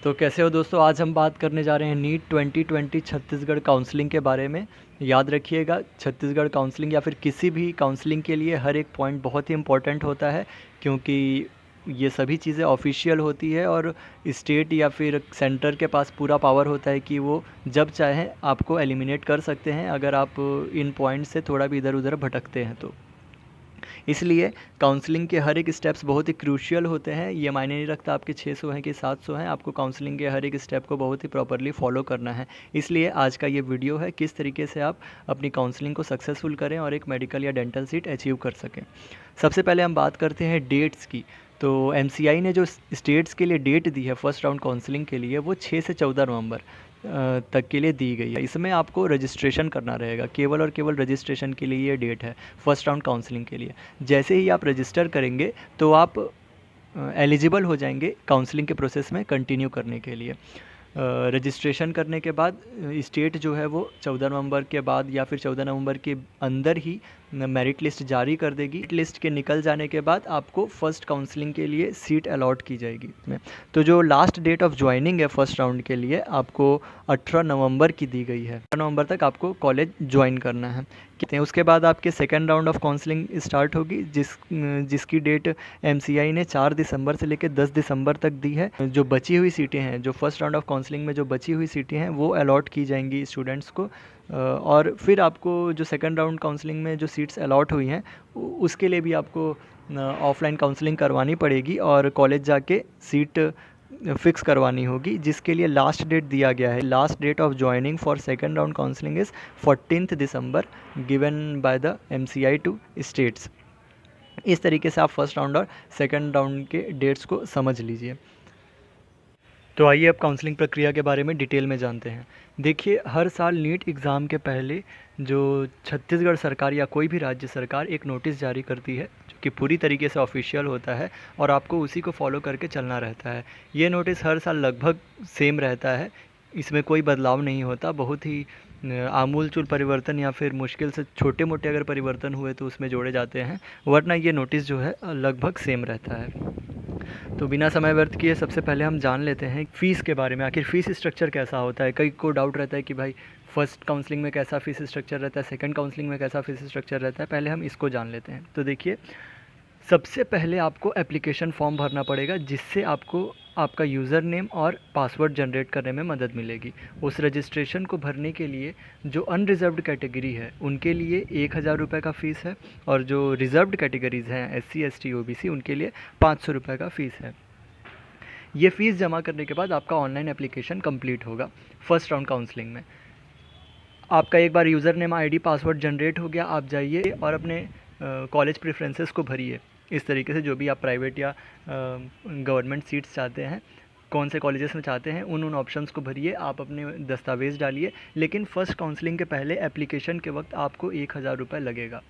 तो कैसे हो दोस्तों। आज हम बात करने जा रहे हैं नीट 2020 छत्तीसगढ़ काउंसलिंग के बारे में। याद रखिएगा, छत्तीसगढ़ काउंसलिंग या फिर किसी भी काउंसलिंग के लिए हर एक पॉइंट बहुत ही इम्पोर्टेंट होता है, क्योंकि ये सभी चीज़ें ऑफिशियल होती है और स्टेट या फिर सेंटर के पास पूरा पावर होता है कि वो जब चाहें आपको एलिमिनेट कर सकते हैं अगर आप इन पॉइंट से थोड़ा भी इधर उधर भटकते हैं तो। इसलिए काउंसलिंग के हर एक स्टेप्स बहुत ही क्रूशियल होते हैं। ये मायने नहीं रखता आपके 600 हैं कि 700 हैं, आपको काउंसलिंग के हर एक स्टेप को बहुत ही प्रॉपरली फॉलो करना है। इसलिए आज का ये वीडियो है किस तरीके से आप अपनी काउंसलिंग को सक्सेसफुल करें और एक मेडिकल या डेंटल सीट अचीव कर सकें। सबसे पहले हम बात करते हैं डेट्स की। तो एमसीआई ने जो स्टेट्स के लिए डेट दी है फर्स्ट राउंड काउंसलिंग के लिए, वो 6 से 14 नवंबर तक के लिए दी गई है। इसमें आपको रजिस्ट्रेशन करना रहेगा, केवल और केवल रजिस्ट्रेशन के लिए ये डेट है फर्स्ट राउंड काउंसलिंग के लिए। जैसे ही आप रजिस्टर करेंगे तो आप एलिजिबल हो जाएंगे काउंसलिंग के प्रोसेस में कंटिन्यू करने के लिए। रजिस्ट्रेशन करने के बाद स्टेट जो है वो 14 नवंबर के बाद या फिर 14 नवंबर के अंदर ही मेरिट लिस्ट जारी कर देगी। लिस्ट के निकल जाने के बाद आपको फर्स्ट काउंसलिंग के लिए सीट अलॉट की जाएगी इसमें। तो जो लास्ट डेट ऑफ ज्वाइनिंग है फर्स्ट राउंड के लिए, आपको 18 नवंबर की दी गई है। 18 नवंबर तक आपको कॉलेज ज्वाइन करना है। कहते हैं उसके बाद आपके second round of counselling start होगी, जिसकी डेट एमसीआई ने 4 दिसंबर से लेकर 10 दिसंबर तक दी है। जो बची हुई सीटें हैं, जो फर्स्ट राउंड ऑफ काउंसलिंग में जो बची हुई सीटें हैं, वो अलॉट की जाएंगी स्टूडेंट्स को। और फिर आपको जो सेकंड राउंड काउंसलिंग में जो सीट्स अलॉट हुई हैं उसके लिए भी आपको ऑफलाइन काउंसलिंग करवानी पड़ेगी और कॉलेज जाके सीट फिक्स करवानी होगी, जिसके लिए लास्ट डेट दिया गया है। Last date of joining for second round counselling is 14 December given by the MCI to states. इस तरीके से आप फर्स्ट राउंड और सेकंड राउंड के डेट्स को समझ लीजिए। तो आइए अब काउंसलिंग प्रक्रिया के बारे में डिटेल में जानते हैं। देखिए, हर साल नीट एग्ज़ाम के पहले जो छत्तीसगढ़ सरकार या कोई भी राज्य सरकार एक नोटिस जारी करती है, जो कि पूरी तरीके से ऑफिशियल होता है और आपको उसी को फॉलो करके चलना रहता है। ये नोटिस हर साल लगभग सेम रहता है, इसमें कोई बदलाव नहीं होता। बहुत ही आमूलचूल परिवर्तन या फिर मुश्किल से छोटे मोटे अगर परिवर्तन हुए तो उसमें जोड़े जाते हैं, वरना ये नोटिस जो है लगभग सेम रहता है। तो बिना समय व्यर्थ किए सबसे पहले हम जान लेते हैं फ़ीस के बारे में। आखिर फ़ीस स्ट्रक्चर कैसा होता है। कई को डाउट रहता है कि भाई फर्स्ट काउंसलिंग में कैसा फ़ीस स्ट्रक्चर रहता है, सेकंड काउंसलिंग में कैसा फ़ीस स्ट्रक्चर रहता है। पहले हम इसको जान लेते हैं। तो देखिए, सबसे पहले आपको एप्लीकेशन फॉर्म भरना पड़ेगा, जिससे आपको आपका यूज़र नेम और पासवर्ड जनरेट करने में मदद मिलेगी। उस रजिस्ट्रेशन को भरने के लिए जो अनरिज़र्व्ड कैटेगरी है उनके लिए 1000 रुपये का फ़ीस है, और जो रिज़र्व्ड कैटेगरीज़ हैं SC ST OBC उनके लिए 500 रुपये का फ़ीस है। ये फ़ीस जमा करने के बाद आपका ऑनलाइन एप्लीकेशन कंप्लीट होगा फर्स्ट राउंड काउंसलिंग में। आपका एक बार user name ID password generate हो गया, आप जाइए और अपने कॉलेज प्रेफरेंसेस को भरिए। इस तरीके से जो भी आप प्राइवेट या गवर्नमेंट सीट्स चाहते हैं, कौन से कॉलेजेस में चाहते हैं, उन ऑप्शंस को भरिए। आप अपने दस्तावेज़ डालिए, लेकिन फ़र्स्ट काउंसलिंग के पहले एप्लीकेशन के वक्त आपको 1000 रुपये लगेगा।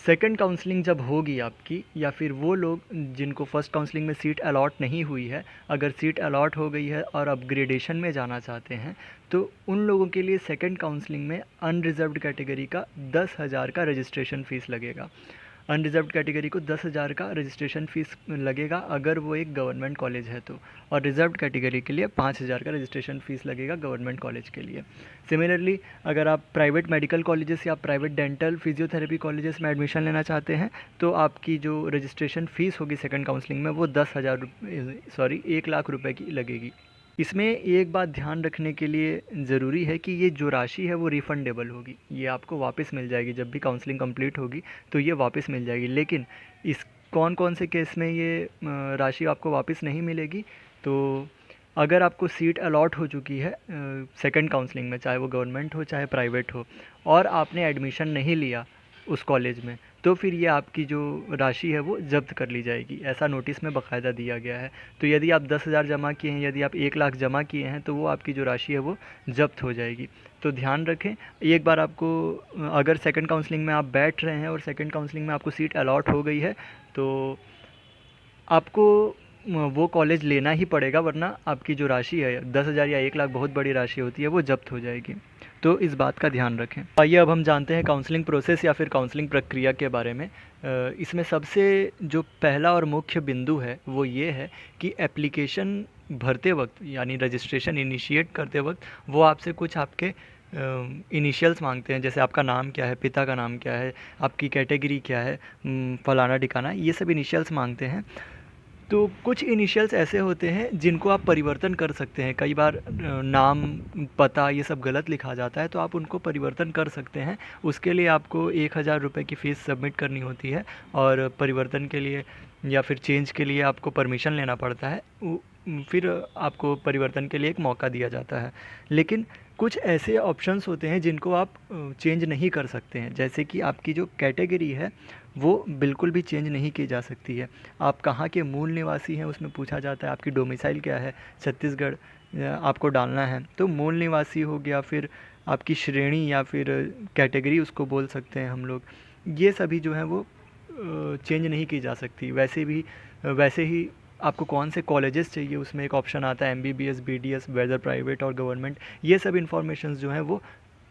सेकंड काउंसलिंग जब होगी आपकी, या फिर वो लोग जिनको फ़र्स्ट काउंसलिंग में सीट अलॉट नहीं हुई है, अगर सीट अलॉट हो गई है और अपग्रेडेशन में जाना चाहते हैं, तो उन लोगों के लिए सेकंड काउंसलिंग में अनरिज़र्व्ड कैटेगरी का 10,000 का रजिस्ट्रेशन फ़ीस लगेगा। अनरिज़र्व्ड कैटेगरी को 10,000 का रजिस्ट्रेशन फ़ीस लगेगा अगर वो एक गवर्नमेंट कॉलेज है तो, और रिज़र्व्ड कैटेगरी के लिए 5,000 का रजिस्ट्रेशन फ़ीस लगेगा गवर्नमेंट कॉलेज के लिए। सिमिलरली, अगर आप प्राइवेट मेडिकल कॉलेजेस या प्राइवेट डेंटल फिजियोथेरेपी कॉलेजेस में एडमिशन लेना चाहते हैं, तो आपकी जो रजिस्ट्रेशन फ़ीस होगी सेकंड काउंसलिंग में, वो 1 लाख रुपए की लगेगी। इसमें एक बात ध्यान रखने के लिए ज़रूरी है कि ये जो राशि है वो रिफ़ंडेबल होगी, ये आपको वापस मिल जाएगी। जब भी काउंसलिंग कंप्लीट होगी तो ये वापस मिल जाएगी। लेकिन इस कौन कौन से केस में ये राशि आपको वापस नहीं मिलेगी, तो अगर आपको सीट अलॉट हो चुकी है सेकंड काउंसलिंग में, चाहे वो गवर्नमेंट हो चाहे प्राइवेट हो, और आपने एडमिशन नहीं लिया उस कॉलेज में, तो फिर ये आपकी जो राशि है वो ज़ब्त कर ली जाएगी। ऐसा नोटिस में बाकायदा दिया गया है। तो यदि आप 10,000 जमा किए हैं, यदि आप 1 लाख जमा किए हैं, तो वो आपकी जो राशि है वो ज़ब्त हो जाएगी। तो ध्यान रखें, एक बार आपको अगर सेकंड काउंसलिंग में आप बैठ रहे हैं और सेकंड काउंसलिंग में आपको सीट अलॉट हो गई है, तो आपको वो कॉलेज लेना ही पड़ेगा, वरना आपकी जो राशि है 10,000 या 1 लाख बहुत बड़ी राशि होती है, वो ज़ब्त हो जाएगी। तो इस बात का ध्यान रखें। आइए अब हम जानते हैं काउंसलिंग प्रोसेस या फिर काउंसलिंग प्रक्रिया के बारे में। इसमें सबसे जो पहला और मुख्य बिंदु है वो ये है कि एप्लीकेशन भरते वक्त यानी रजिस्ट्रेशन इनिशिएट करते वक्त वो आपसे कुछ आपके इनिशियल्स मांगते हैं, जैसे आपका नाम क्या है, पिता का नाम क्या है, आपकी कैटेगरी क्या है, फलाना ठिकाना, ये सब इनिशियल्स मांगते हैं। तो कुछ इनिशियल्स ऐसे होते हैं जिनको आप परिवर्तन कर सकते हैं। कई बार नाम, पता ये सब गलत लिखा जाता है, तो आप उनको परिवर्तन कर सकते हैं। उसके लिए आपको 1000 रुपये की फ़ीस सबमिट करनी होती है और परिवर्तन के लिए या फिर चेंज के लिए आपको परमिशन लेना पड़ता है। फिर आपको परिवर्तन के लिए एक मौका दिया जाता है। लेकिन कुछ ऐसे ऑप्शंस होते हैं जिनको आप चेंज नहीं कर सकते हैं, जैसे कि आपकी जो कैटेगरी है वो बिल्कुल भी चेंज नहीं की जा सकती है। आप कहाँ के मूल निवासी हैं उसमें पूछा जाता है, आपकी डोमिसाइल क्या है, छत्तीसगढ़ आपको डालना है। तो मूल निवासी हो गया, फिर आपकी श्रेणी या फिर कैटेगरी उसको बोल सकते हैं हम लोग, ये सभी जो हैं वो चेंज नहीं की जा सकती। वैसे ही आपको कौन से कॉलेजेस चाहिए उसमें एक ऑप्शन आता है, MBBS, BDS, वेदर प्राइवेट और गवर्नमेंट, ये सब इन्फॉर्मेशन जो हैं वो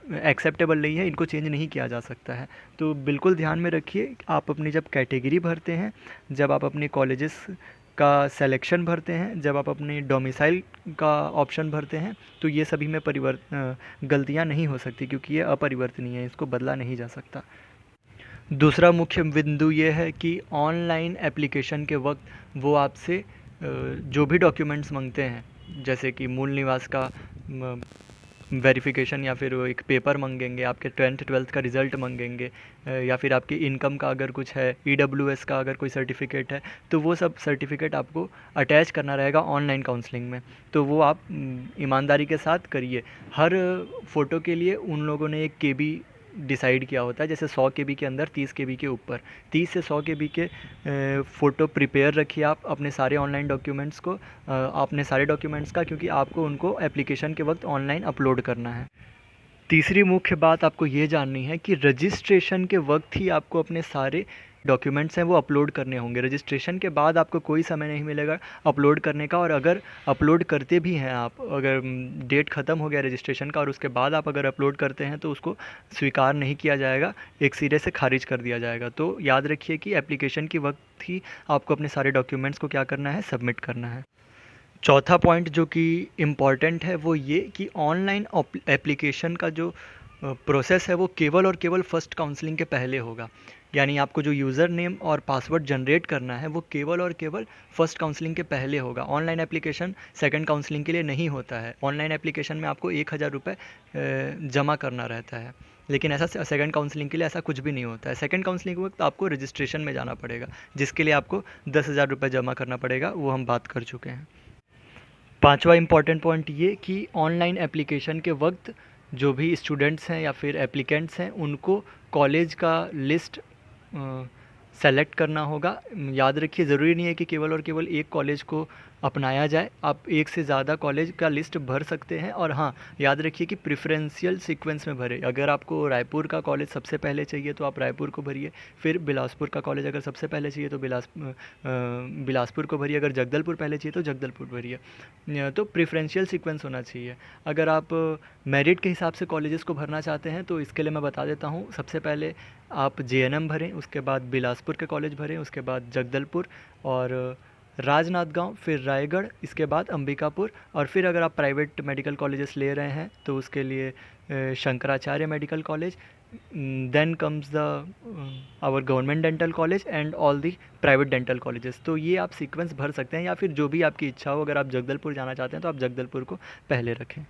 एक्सेप्टेबल नहीं है, इनको चेंज नहीं किया जा सकता है। तो बिल्कुल ध्यान में रखिए, आप अपनी जब कैटेगरी भरते हैं, जब आप अपने कॉलेजेस का सिलेक्शन भरते हैं, जब आप अपने डोमिसाइल का ऑप्शन भरते हैं, तो ये सभी में गलतियाँ नहीं हो सकती, क्योंकि ये अपरिवर्तनीय है, इसको बदला नहीं जा सकता। दूसरा मुख्य बिंदु ये है कि ऑनलाइन एप्लीकेशन के वक्त वो आपसे जो भी डॉक्यूमेंट्स मांगते हैं, जैसे कि मूल निवास का वेरिफिकेशन या फिर वो एक पेपर मांगेंगे, आपके 10th 12th का रिज़ल्ट मांगेंगे, या फिर आपकी इनकम का अगर कुछ है, EWS का अगर कोई सर्टिफिकेट है, तो वो सब सर्टिफिकेट आपको अटैच करना रहेगा ऑनलाइन काउंसलिंग में। तो वो आप ईमानदारी के साथ करिए। हर फ़ोटो के लिए उन लोगों ने एक KB डिसाइड किया होता है, जैसे 100 KB के अंदर 30 KB के ऊपर, 30 से 100 KB के फ़ोटो प्रिपेयर रखिए आप अपने सारे ऑनलाइन डॉक्यूमेंट्स को, अपने सारे डॉक्यूमेंट्स का, क्योंकि आपको उनको एप्लीकेशन के वक्त ऑनलाइन अपलोड करना है। तीसरी मुख्य बात आपको ये जाननी है कि रजिस्ट्रेशन के वक्त ही आपको अपने सारे डॉक्यूमेंट्स हैं वो अपलोड करने होंगे। रजिस्ट्रेशन के बाद आपको कोई समय नहीं मिलेगा अपलोड करने का, और अगर अपलोड करते भी हैं आप, अगर डेट ख़त्म हो गया रजिस्ट्रेशन का और उसके बाद आप अगर अपलोड करते हैं तो उसको स्वीकार नहीं किया जाएगा, एक सिरे से खारिज कर दिया जाएगा। तो याद रखिए कि एप्लीकेशन के वक्त ही आपको अपने सारे डॉक्यूमेंट्स को क्या करना है, सबमिट करना है। चौथा पॉइंट जो कि इम्पॉर्टेंट है वो ये कि ऑनलाइन एप्लीकेशन का जो प्रोसेस है वो केवल और केवल फर्स्ट काउंसलिंग के पहले होगा। यानी आपको जो यूज़र नेम और पासवर्ड जनरेट करना है वो केवल और केवल फर्स्ट काउंसलिंग के पहले होगा। ऑनलाइन एप्लीकेशन सेकंड काउंसलिंग के लिए नहीं होता है। ऑनलाइन एप्लीकेशन में आपको 1000 रुपये जमा करना रहता है, लेकिन ऐसा सेकंड काउंसलिंग के लिए ऐसा कुछ भी नहीं होता है। सेकंड काउंसलिंग के वक्त आपको रजिस्ट्रेशन में जाना पड़ेगा, जिसके लिए आपको 10,000 रुपये जमा करना पड़ेगा, वो हम बात कर चुके हैं। पांचवा इम्पॉर्टेंट पॉइंट ये कि ऑनलाइन एप्लीकेशन के वक्त जो भी स्टूडेंट्स हैं या फिर एप्लीकेंट्स हैं उनको कॉलेज का लिस्ट सेलेक्ट करना होगा। याद रखिए, ज़रूरी नहीं है कि केवल और केवल एक कॉलेज को अपनाया जाए, आप एक से ज़्यादा कॉलेज का लिस्ट भर सकते हैं। और हाँ, याद रखिए कि प्रेफरेंशियल सीक्वेंस में भरें। अगर आपको रायपुर का कॉलेज सबसे पहले चाहिए तो आप रायपुर को भरिए, फिर बिलासपुर का कॉलेज अगर सबसे पहले चाहिए तो बिलासपुर को भरिए, अगर जगदलपुर पहले चाहिए तो जगदलपुर भरिए। तो प्रेफरेंशियल सीक्वेंस होना चाहिए। अगर आप मेरिट के हिसाब से कॉलेजेस को भरना चाहते हैं तो इसके लिए मैं बता देता हूँ। सबसे पहले आप JNM भरें, उसके बाद बिलासपुर के कॉलेज भरें, उसके बाद जगदलपुर और राजनांदगांव, फिर रायगढ़, इसके बाद अंबिकापुर, और फिर अगर आप प्राइवेट मेडिकल कॉलेजेस ले रहे हैं तो उसके लिए Shankaracharya medical college, then comes the our government dental college and all the private dental colleges. तो ये आप सीक्वेंस भर सकते हैं, या फिर जो भी आपकी इच्छा हो। अगर आप जगदलपुर जाना चाहते हैं तो आप जगदलपुर को पहले रखें।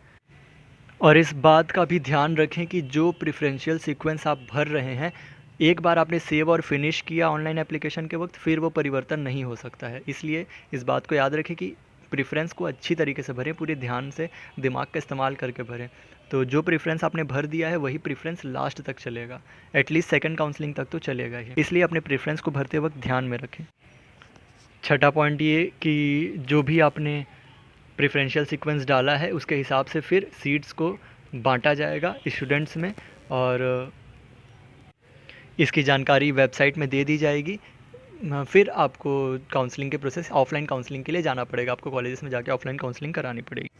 और इस बात का भी ध्यान रखें कि जो प्रेफरेंशियल सीक्वेंस आप भर रहे हैं, एक बार आपने सेव और फिनिश किया ऑनलाइन एप्लीकेशन के वक्त, फिर वो परिवर्तन नहीं हो सकता है। इसलिए इस बात को याद रखें कि प्रेफरेंस को अच्छी तरीके से भरें, पूरे ध्यान से दिमाग का इस्तेमाल करके भरें। तो जो प्रेफरेंस आपने भर दिया है वही प्रेफरेंस लास्ट तक चलेगा, एटलीस्ट सेकंड काउंसलिंग तक तो चलेगा ही। इसलिए अपने प्रेफरेंस को भरते वक्त ध्यान में रखें। छठा पॉइंट ये कि जो भी आपने प्रेफरेंशियल सीक्वेंस डाला है उसके हिसाब से फिर सीट्स को बांटा जाएगा स्टूडेंट्स में, और इसकी जानकारी वेबसाइट में दे दी जाएगी। फिर आपको काउंसलिंग के प्रोसेस, ऑफलाइन काउंसलिंग के लिए जाना पड़ेगा, आपको कॉलेजेस में जाके ऑफलाइन काउंसलिंग करानी पड़ेगी।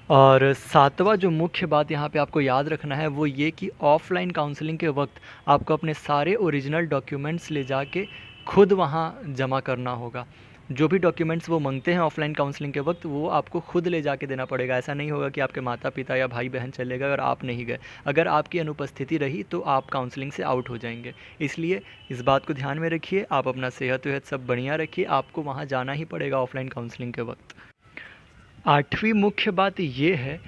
और सातवां जो मुख्य बात यहाँ पे आपको याद रखना है वो ये कि ऑफ़लाइन काउंसलिंग के वक्त आपको अपने सारे ओरिजिनल डॉक्यूमेंट्स ले जाके खुद वहाँ जमा करना होगा। जो भी डॉक्यूमेंट्स वो मांगते हैं ऑफ़लाइन काउंसलिंग के वक्त वो आपको खुद ले जाके देना पड़ेगा। ऐसा नहीं होगा कि आपके माता पिता या भाई बहन चले गए और आप नहीं गए। अगर आपकी अनुपस्थिति रही तो आप काउंसलिंग से आउट हो जाएंगे। इसलिए इस बात को ध्यान में रखिए, आप अपना सेहत वेहत सब बढ़िया रखिए, आपको वहाँ जाना ही पड़ेगा ऑफ़लाइन काउंसलिंग के वक्त। आठवीं मुख्य बात ये है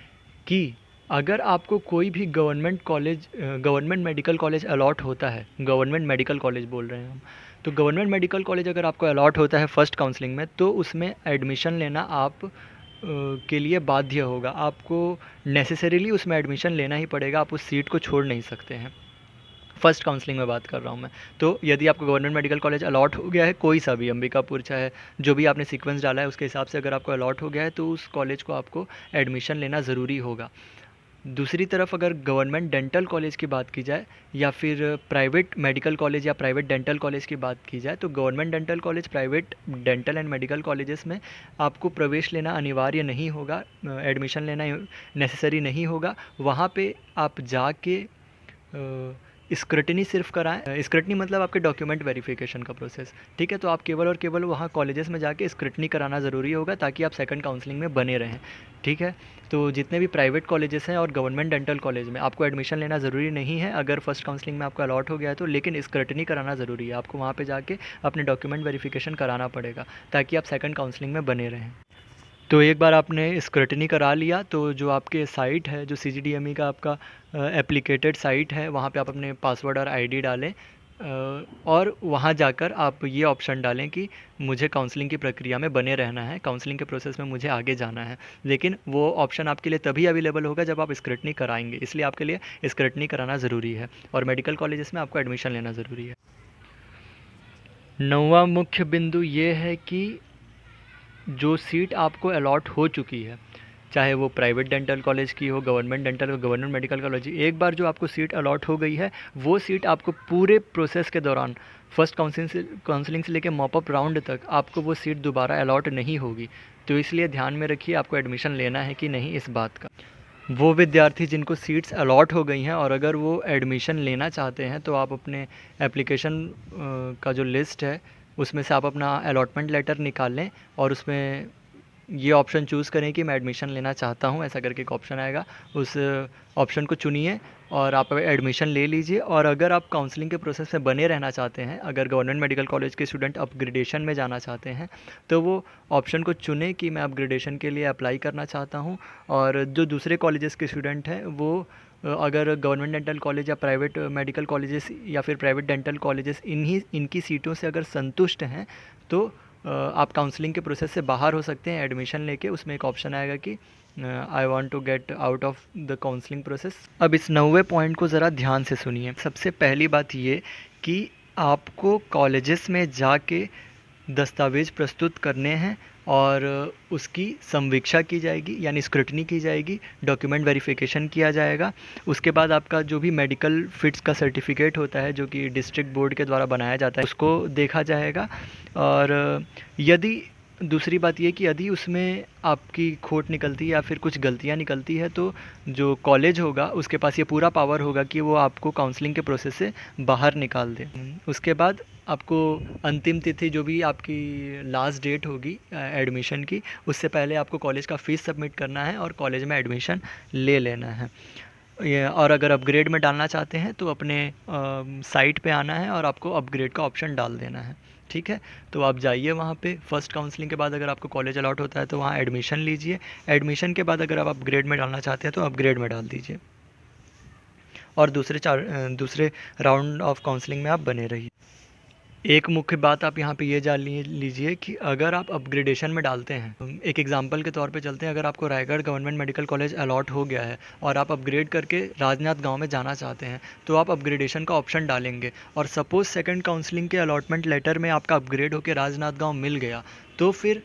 कि अगर आपको कोई भी गवर्नमेंट मेडिकल कॉलेज अलॉट होता है, गवर्नमेंट मेडिकल कॉलेज बोल रहे हैं हम, तो गवर्नमेंट मेडिकल कॉलेज अगर आपको अलॉट होता है फर्स्ट काउंसलिंग में, तो उसमें एडमिशन लेना आप के लिए बाध्य होगा। आपको नेसेसरीली उसमें एडमिशन लेना ही पड़ेगा, आप उस सीट को छोड़ नहीं सकते हैं। फर्स्ट काउंसलिंग में बात कर रहा हूँ मैं। तो यदि आपको गवर्नमेंट मेडिकल कॉलेज अलॉट हो गया है, कोई सा भी, अंबिकापुर चाहे जो भी आपने सीक्वेंस डाला है उसके हिसाब से अगर आपको अलॉट हो गया है, तो उस कॉलेज को आपको एडमिशन लेना ज़रूरी होगा। दूसरी तरफ अगर गवर्नमेंट डेंटल कॉलेज की बात की जाए या फिर प्राइवेट मेडिकल कॉलेज या प्राइवेट डेंटल कॉलेज की बात की जाए, तो government dental college, private dental and medical colleges में आपको प्रवेश लेना अनिवार्य नहीं होगा, एडमिशन लेना नेसेसरी नहीं होगा। वहाँ पे आप जाके स्क्रूटनी सिर्फ कराएं। स्क्रूटनी मतलब आपके डॉक्यूमेंट वेरिफिकेशन का प्रोसेस, ठीक है। तो आप केवल और केवल वहाँ कॉलेजेस में जाके स्क्रूटनी कराना ज़रूरी होगा ताकि आप सेकंड काउंसलिंग में बने रहें, ठीक है। तो जितने भी प्राइवेट कॉलेजेस हैं और गवर्नमेंट डेंटल कॉलेज में आपको एडमिशन लेना ज़रूरी नहीं है अगर फर्स्ट काउंसलिंग में आपका अलॉट हो गया है तो, लेकिन स्क्रूटनी कराना ज़रूरी है। आपको वहाँ पर जाके अपने डॉक्यूमेंट वेरिफिकेशन कराना पड़ेगा ताकि आप सेकंड काउंसलिंग में बने रहें। तो एक बार आपने स्क्रूटनी करा लिया तो जो आपके साइट है, जो CGDME का आपका एप्लीकेटेड साइट है, वहाँ पे आप अपने पासवर्ड और आईडी डालें और वहाँ जाकर आप ये ऑप्शन डालें कि मुझे काउंसलिंग की प्रक्रिया में बने रहना है, काउंसलिंग के प्रोसेस में मुझे आगे जाना है। लेकिन वो ऑप्शन आपके लिए तभी अवेलेबल होगा जब आप स्क्रूटनी कराएंगे, इसलिए आपके लिए स्क्रूटनी कराना ज़रूरी है और मेडिकल कॉलेजेस में आपको एडमिशन लेना ज़रूरी है। 9वां मुख्य बिंदु ये है कि जो सीट आपको अलॉट हो चुकी है, चाहे वो प्राइवेट डेंटल कॉलेज की हो, government dental, government medical college, एक बार जो आपको सीट अलॉट हो गई है वो सीट आपको पूरे प्रोसेस के दौरान फर्स्ट काउंसलिंग से लेकर मॉपअप राउंड तक आपको वो सीट दोबारा अलॉट नहीं होगी। तो इसलिए ध्यान में रखिए आपको एडमिशन लेना है कि नहीं इस बात का। वो विद्यार्थी जिनको सीट्स अलॉट हो गई हैं और अगर वो एडमिशन लेना चाहते हैं तो आप अपने एप्लीकेशन का जो लिस्ट है उसमें से आप अपना अलॉटमेंट लेटर निकाल लें और उसमें ये ऑप्शन चूज़ करें कि मैं एडमिशन लेना चाहता हूँ, ऐसा करके एक ऑप्शन आएगा, उस ऑप्शन को चुनिए और आप एडमिशन ले लीजिए। और अगर आप काउंसलिंग के प्रोसेस में बने रहना चाहते हैं, अगर गवर्नमेंट मेडिकल कॉलेज के स्टूडेंट अपग्रेडेशन में जाना चाहते हैं, तो वो ऑप्शन को चुनें कि मैं अपग्रेडेशन के लिए अप्लाई करना चाहता हूँ। और जो दूसरे कॉलेजेस के स्टूडेंट हैं वो अगर गवर्नमेंट डेंटल कॉलेज या प्राइवेट मेडिकल कॉलेजेस या फिर प्राइवेट डेंटल कॉलेजेस इनकी सीटों से अगर संतुष्ट हैं तो आप काउंसलिंग के प्रोसेस से बाहर हो सकते हैं एडमिशन लेके। उसमें एक ऑप्शन आएगा कि I want to get out of the counselling process. अब इस 9वें पॉइंट को ज़रा ध्यान से सुनिए। सबसे पहली बात ये कि आपको कॉलेजेस में जाके दस्तावेज़ प्रस्तुत करने हैं और उसकी संवीक्षा की जाएगी, यानी स्क्रूटनी की जाएगी, डॉक्यूमेंट वेरिफिकेशन किया जाएगा। उसके बाद आपका जो भी मेडिकल फिट्स का सर्टिफिकेट होता है जो कि डिस्ट्रिक्ट बोर्ड के द्वारा बनाया जाता है उसको देखा जाएगा। और यदि दूसरी बात ये कि यदि उसमें आपकी खोट निकलती है या फिर कुछ गलतियाँ निकलती है तो जो कॉलेज होगा उसके पास ये पूरा पावर होगा कि वो आपको काउंसलिंग के प्रोसेस से बाहर निकाल दे। उसके बाद आपको अंतिम तिथि जो भी आपकी लास्ट डेट होगी एडमिशन की, उससे पहले आपको कॉलेज का फ़ीस सबमिट करना है और कॉलेज में एडमिशन ले लेना है। और अगर अपग्रेड में डालना चाहते हैं तो अपने साइट पे आना है और आपको अपग्रेड का ऑप्शन डाल देना है, ठीक है। तो आप जाइए वहाँ पे। फर्स्ट काउंसलिंग के बाद अगर आपको कॉलेज अलॉट होता है तो वहाँ एडमिशन लीजिए। एडमिशन के बाद अगर आप अपग्रेड में डालना चाहते हैं तो अपग्रेड में डाल दीजिए और दूसरे राउंड ऑफ काउंसलिंग में आप बने रहिए। एक मुख्य बात आप यहाँ पे ये जान लीजिए कि अगर आप अपग्रेडेशन में डालते हैं, एक एग्जांपल के तौर पे चलते हैं, अगर आपको Raigarh government medical college allot हो गया है और आप अपग्रेड करके राजनांदगांव में जाना चाहते हैं तो आप अपग्रेडेशन का ऑप्शन डालेंगे और सपोज़ सेकंड काउंसलिंग के अलॉटमेंट लेटर में आपका अपग्रेड होकर राजनांदगांव मिल गया तो फिर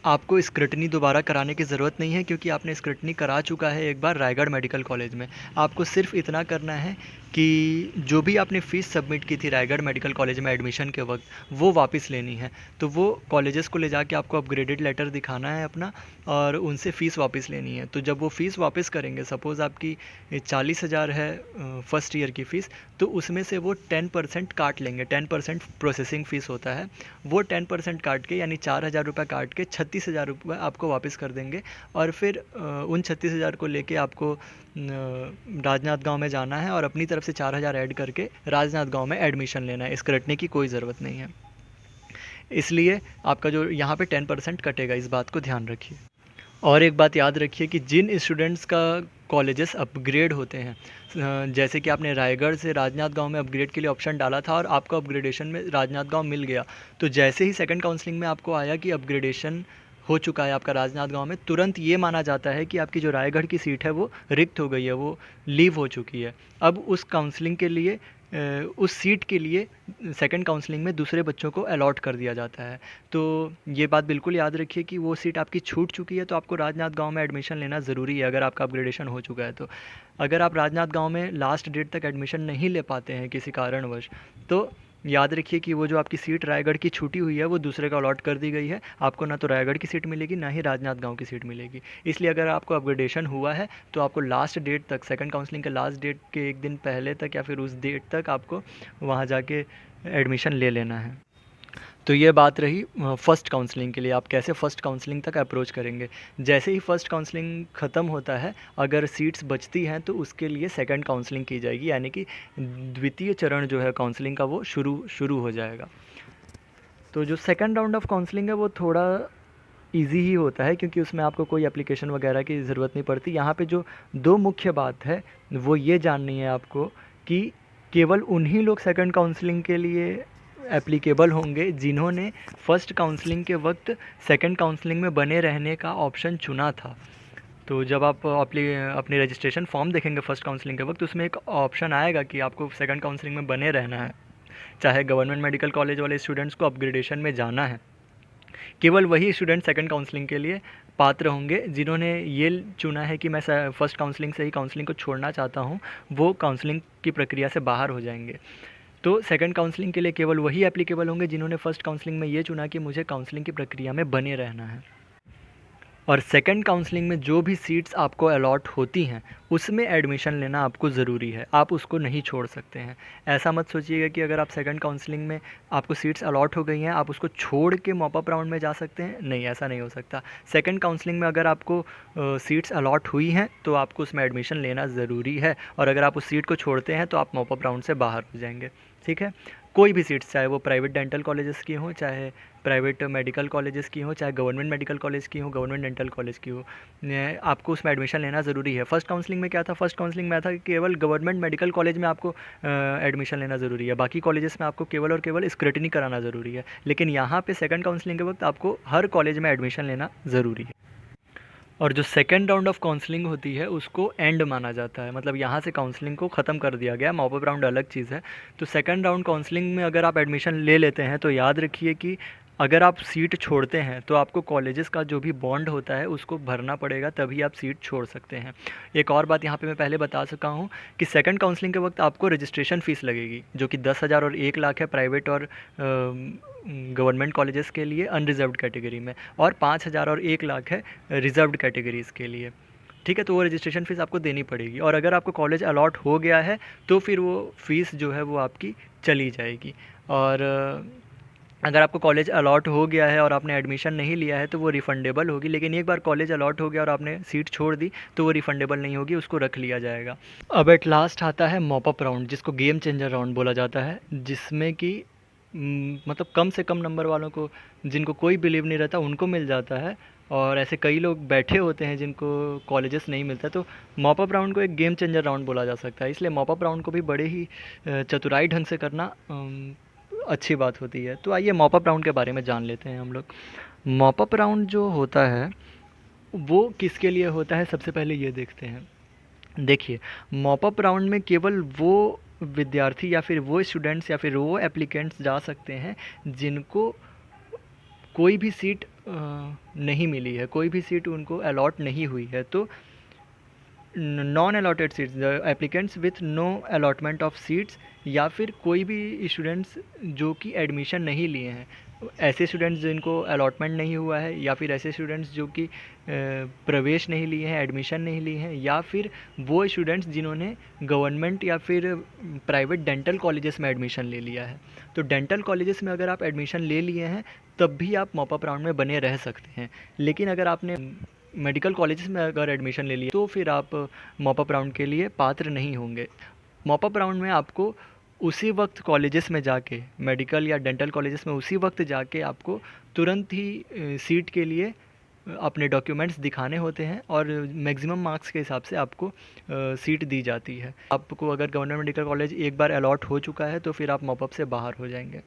आपको स्क्रूटनी दोबारा कराने की ज़रूरत नहीं है, क्योंकि आपने स्क्रूटनी करा चुका है एक बार रायगढ़ मेडिकल कॉलेज में। आपको सिर्फ इतना करना है कि जो भी आपने फ़ीस सबमिट की थी रायगढ़ मेडिकल कॉलेज में एडमिशन के वक्त, वो वापस लेनी है। तो वो कॉलेजेस को ले जाके आपको अपग्रेडेड लेटर दिखाना है अपना, और उनसे फ़ीस वापस लेनी है। तो जब वो फ़ीस वापस करेंगे, सपोज़ आपकी 40,000 है फर्स्ट ईयर की फ़ीस, तो उसमें से वो 10% काट लेंगे। 10% प्रोसेसिंग फ़ीस होता है, वो 10% काट के, यानी 4,000 रुपये काट के 36,000 रुपये आपको वापस कर देंगे। और फिर उन 36,000 को लेके आपको राजनांद गांव में जाना है और अपनी तरफ से 4,000 ऐड करके राजनांद गांव में एडमिशन लेना है। इसको रटने की कोई ज़रूरत नहीं है, इसलिए आपका जो यहाँ पे 10% कटेगा, इस बात को ध्यान रखिए। और एक बात याद रखिए कि जिन स्टूडेंट्स का कॉलेजेस अपग्रेड होते हैं, जैसे कि आपने रायगढ़ से राजनांद गांव में अपग्रेड के लिए ऑप्शन डाला था और आपको अपग्रेडेशन में राजनांद गांव मिल गया, तो जैसे ही सेकंड काउंसलिंग में आपको आया कि अपग्रेडेशन हो चुका है आपका राजनांद गांव में, तुरंत ये माना जाता है कि आपकी जो रायगढ़ की सीट है वो रिक्त हो गई है, वो लीव हो चुकी है। अब उस काउंसलिंग के लिए उस सीट के लिए सेकंड काउंसलिंग में दूसरे बच्चों को अलॉट कर दिया जाता है। तो ये बात बिल्कुल याद रखिए कि वो सीट आपकी छूट चुकी है, तो आपको राजनांद गांव में एडमिशन लेना ज़रूरी है अगर आपका अपग्रेडेशन हो चुका है। तो अगर आप राजनांद गांव में लास्ट डेट तक एडमिशन नहीं ले पाते हैं किसी कारणवश, तो याद रखिए कि वो जो आपकी सीट रायगढ़ की छूटी हुई है वो दूसरे को अलॉट कर दी गई है। आपको ना तो रायगढ़ की सीट मिलेगी, ना ही राजनांद गांव की सीट मिलेगी। इसलिए अगर आपको अपग्रेडेशन हुआ है तो आपको लास्ट डेट तक, सेकंड काउंसलिंग के लास्ट डेट के एक दिन पहले तक या फिर उस डेट तक आपको वहाँ जाके एडमिशन ले लेना है। तो ये बात रही फ़र्स्ट काउंसलिंग के लिए, आप कैसे फ़र्स्ट काउंसलिंग तक अप्रोच करेंगे। जैसे ही फ़र्स्ट काउंसलिंग ख़त्म होता है, अगर सीट्स बचती हैं तो उसके लिए सेकंड काउंसलिंग की जाएगी, यानी कि द्वितीय चरण जो है काउंसलिंग का वो शुरू हो जाएगा। तो जो सेकंड राउंड ऑफ काउंसलिंग है वो थोड़ा ईज़ी ही होता है, क्योंकि उसमें आपको कोई एप्लीकेशन वगैरह की ज़रूरत नहीं पड़ती। यहाँ पे जो दो मुख्य बात है वो ये जाननी है आपको कि केवल उन्हीं लोग सेकंड काउंसलिंग के लिए एप्लीकेबल होंगे जिन्होंने फ़र्स्ट काउंसलिंग के वक्त सेकंड काउंसलिंग में बने रहने का ऑप्शन चुना था। तो जब आप अपनी रजिस्ट्रेशन फॉर्म देखेंगे फ़र्स्ट काउंसलिंग के वक्त, उसमें एक ऑप्शन आएगा कि आपको सेकंड काउंसलिंग में बने रहना है, चाहे गवर्नमेंट मेडिकल कॉलेज वाले स्टूडेंट्स को अपग्रेडेशन में जाना है। केवल वही स्टूडेंट सेकंड काउंसलिंग के लिए पात्र होंगे जिन्होंने ये चुना है कि मैं फ़र्स्ट काउंसलिंग से ही काउंसलिंग को छोड़ना चाहता हूँ, वो काउंसलिंग की प्रक्रिया से बाहर हो जाएंगे। तो सेकंड काउंसलिंग के लिए केवल वही एप्लीकेबल होंगे जिन्होंने फ़र्स्ट काउंसलिंग में ये चुना कि मुझे काउंसलिंग की प्रक्रिया में बने रहना है। और सेकंड काउंसलिंग में जो भी सीट्स आपको अलॉट होती हैं उसमें एडमिशन लेना आपको ज़रूरी है, आप उसको नहीं छोड़ सकते हैं। ऐसा मत सोचिएगा कि अगर आप सेकंड काउंसलिंग में आपको सीट्स अलॉट हो गई हैं आप उसको छोड़ के मॉप अप राउंड में जा सकते हैं, नहीं, ऐसा नहीं हो सकता। सेकंड काउंसलिंग में अगर आपको सीट्स अलॉट हुई हैं तो आपको उसमें एडमिशन लेना ज़रूरी है, और अगर आप उस सीट को छोड़ते हैं तो आप मॉप अप राउंड से बाहर हो जाएंगे। ठीक है, कोई भी सीट्स, चाहे वो प्राइवेट डेंटल कॉलेजेस की हों, चाहे प्राइवेट मेडिकल कॉलेजेस की हो, चाहे गवर्नमेंट मेडिकल कॉलेज की हो, गवर्नमेंट डेंटल कॉलेज की हो, आपको उसमें एडमिशन लेना ज़रूरी है। फ़र्स्ट काउंसलिंग में क्या था, फ़र्स्ट काउंसलिंग में था कि केवल गवर्नमेंट मेडिकल कॉलेज में आपको एडमिशन लेना ज़रूरी है, बाकी कॉलेजेस में आपको केवल और केवल स्क्रूटनी कराना ज़रूरी है। लेकिन यहाँ पे सेकंड काउंसलिंग के वक्त आपको हर कॉलेज में एडमिशन लेना ज़रूरी है। और जो सेकंड राउंड ऑफ काउंसलिंग होती है उसको एंड माना जाता है, मतलब यहाँ से काउंसलिंग को ख़त्म कर दिया गया, मॉप अप राउंड अलग चीज़ है। तो सेकंड राउंड काउंसलिंग में अगर आप एडमिशन ले लेते हैं तो याद रखिए कि अगर आप सीट छोड़ते हैं तो आपको कॉलेजेस का जो भी बॉन्ड होता है उसको भरना पड़ेगा, तभी आप सीट छोड़ सकते हैं। एक और बात यहाँ पे मैं पहले बता चुका हूँ कि सेकंड काउंसलिंग के वक्त आपको रजिस्ट्रेशन फ़ीस लगेगी, जो कि 10,000 और 1 लाख है प्राइवेट और गवर्नमेंट कॉलेजेस के लिए अनरिजर्व्ड कैटेगरी में, और 5,000 और 1 लाख है रिजर्व्ड कैटेगरीज़ के लिए। ठीक है, तो वो रजिस्ट्रेशन फ़ीस आपको देनी पड़ेगी, और अगर आपको कॉलेज अलॉट हो गया है तो फिर वो फ़ीस जो है वो आपकी चली जाएगी। और अगर आपको कॉलेज अलॉट हो गया है और आपने एडमिशन नहीं लिया है तो वो रिफ़ंडेबल होगी, लेकिन एक बार कॉलेज अलॉट हो गया और आपने सीट छोड़ दी तो वो रिफ़ंडेबल नहीं होगी, उसको रख लिया जाएगा। अब एट लास्ट आता है मॉप अप राउंड, जिसको गेम चेंजर राउंड बोला जाता है, जिसमें कि मतलब कम से कम नंबर वालों को, जिनको कोई बिलीव नहीं रहता, उनको मिल जाता है, और ऐसे कई लोग बैठे होते हैं जिनको कॉलेजेस नहीं मिलता। तो मॉप अप राउंड को एक गेम चेंजर राउंड बोला जा सकता है, इसलिए मॉप अप राउंड को भी बड़े ही चतुराई ढंग से करना अच्छी बात होती है। तो आइए मॉप अप राउंड के बारे में जान लेते हैं हम लोग। मॉप अप राउंड जो होता है वो किसके लिए होता है, सबसे पहले ये देखते हैं। देखिए, मॉप अप राउंड में केवल वो विद्यार्थी या फिर वो स्टूडेंट्स या फिर वो एप्लीकेंट्स जा सकते हैं जिनको कोई भी सीट नहीं मिली है, कोई भी सीट उनको अलॉट नहीं हुई है, तो non allotted seats, the applicants with no allotment of seats, या फिर कोई भी स्टूडेंट्स जो कि एडमिशन नहीं लिए हैं, ऐसे स्टूडेंट्स जिनको अलॉटमेंट नहीं हुआ है, या फिर ऐसे स्टूडेंट्स जो कि प्रवेश नहीं लिए हैं, एडमिशन नहीं लिए हैं, या फिर वो स्टूडेंट्स जिन्होंने गवर्नमेंट या फिर प्राइवेट डेंटल कॉलेजेस में एडमिशन ले लिया है। तो डेंटल कॉलेजेस में अगर आप एडमिशन ले लिए हैं तब भी आप मॉपअप राउंड में बने रह सकते हैं, लेकिन अगर आपने मेडिकल कॉलेजेस में अगर एडमिशन ले लिया तो फिर आप मॉपअप राउंड के लिए पात्र नहीं होंगे। मॉपअप राउंड में आपको उसी वक्त कॉलेजेस में जाके, मेडिकल या डेंटल कॉलेजेस में उसी वक्त जाके आपको तुरंत ही सीट के लिए अपने डॉक्यूमेंट्स दिखाने होते हैं, और मैक्सिमम मार्क्स के हिसाब से आपको सीट दी जाती है। आपको अगर गवर्नमेंट मेडिकल कॉलेज एक बार अलॉट हो चुका है तो फिर आप मॉपअप से बाहर हो जाएंगे।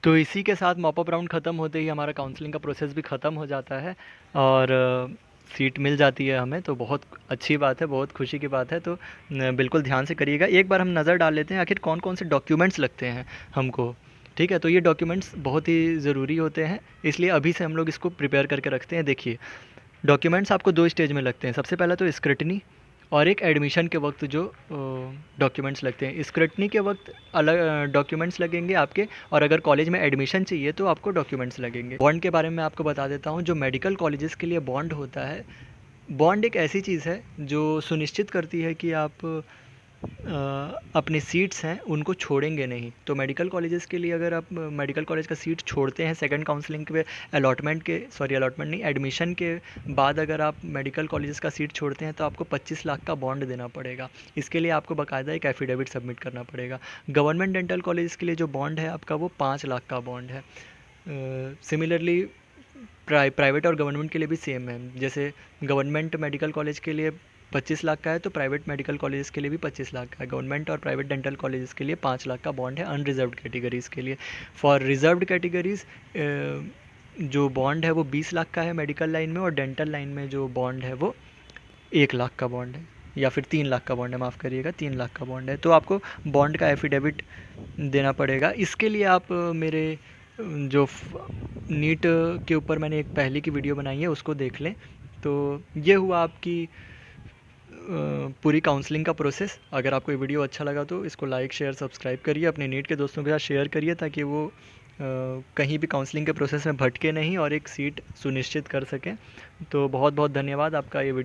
तो इसी के साथ मॉपअप राउंड ख़त्म होते ही हमारा काउंसलिंग का प्रोसेस भी ख़त्म हो जाता है और सीट मिल जाती है हमें, तो बहुत अच्छी बात है, बहुत खुशी की बात है। तो बिल्कुल ध्यान से करिएगा। एक बार हम नज़र डाल लेते हैं आखिर कौन कौन से डॉक्यूमेंट्स लगते हैं हमको। ठीक है, तो ये डॉक्यूमेंट्स बहुत ही ज़रूरी होते हैं, इसलिए अभी से हम लोग इसको प्रिपेयर करके रखते हैं। देखिए, डॉक्यूमेंट्स आपको 2 स्टेज में लगते हैं। सबसे पहला तो स्क्रूटनी, और एक एडमिशन के वक्त जो डॉक्यूमेंट्स लगते हैं। स्क्रूटनी के वक्त अलग डॉक्यूमेंट्स लगेंगे आपके, और अगर कॉलेज में एडमिशन चाहिए तो आपको डॉक्यूमेंट्स लगेंगे। बॉन्ड के बारे में आपको बता देता हूँ। जो मेडिकल कॉलेजेस के लिए बॉन्ड होता है, बॉन्ड एक ऐसी चीज़ है जो सुनिश्चित करती है कि आप अपने सीट्स हैं उनको छोड़ेंगे नहीं। तो मेडिकल कॉलेजेस के लिए अगर आप मेडिकल कॉलेज का सीट छोड़ते हैं सेकंड काउंसलिंग के अलॉटमेंट नहीं, एडमिशन के बाद अगर आप मेडिकल कॉलेजेस का सीट छोड़ते हैं तो आपको 25 लाख का बॉन्ड देना पड़ेगा। इसके लिए आपको बाकायदा एक एफिडेविट सबमिट करना पड़ेगा। गवर्नमेंट डेंटल कॉलेज के लिए जो बॉन्ड है आपका, वो 5 लाख का बॉन्ड है। सिमिलरली प्राइवेट और गवर्नमेंट के लिए भी सेम है। जैसे गवर्नमेंट मेडिकल कॉलेज के लिए 25 लाख का है तो प्राइवेट मेडिकल कॉलेज के लिए भी 25 लाख का है। गवर्नमेंट और प्राइवेट डेंटल कॉलेज के लिए 5 लाख का बॉन्ड है अनरिजर्व्ड कैटेगरीज़ के लिए। फॉर रिजर्व्ड कैटेगरीज़ जो बॉन्ड है वो 20 लाख का है मेडिकल लाइन में, और डेंटल लाइन में जो बॉन्ड है वो 1 लाख का बॉन्ड है, या फिर 3 लाख का बॉन्ड है, माफ़ करिएगा, 3 लाख का बॉन्ड है। तो आपको बॉन्ड का एफिडेविट देना पड़ेगा। इसके लिए आप मेरे जो नीट के ऊपर मैंने एक पहले की वीडियो बनाई है उसको देख लें। तो ये हुआ आपकी पूरी काउंसलिंग का प्रोसेस। अगर आपको ये वीडियो अच्छा लगा तो इसको लाइक, शेयर, सब्सक्राइब करिए, अपने नीट के दोस्तों के साथ शेयर करिए, ताकि वो कहीं भी काउंसलिंग के प्रोसेस में भटके नहीं और एक सीट सुनिश्चित कर सकें। तो बहुत बहुत धन्यवाद आपका ये वीडियो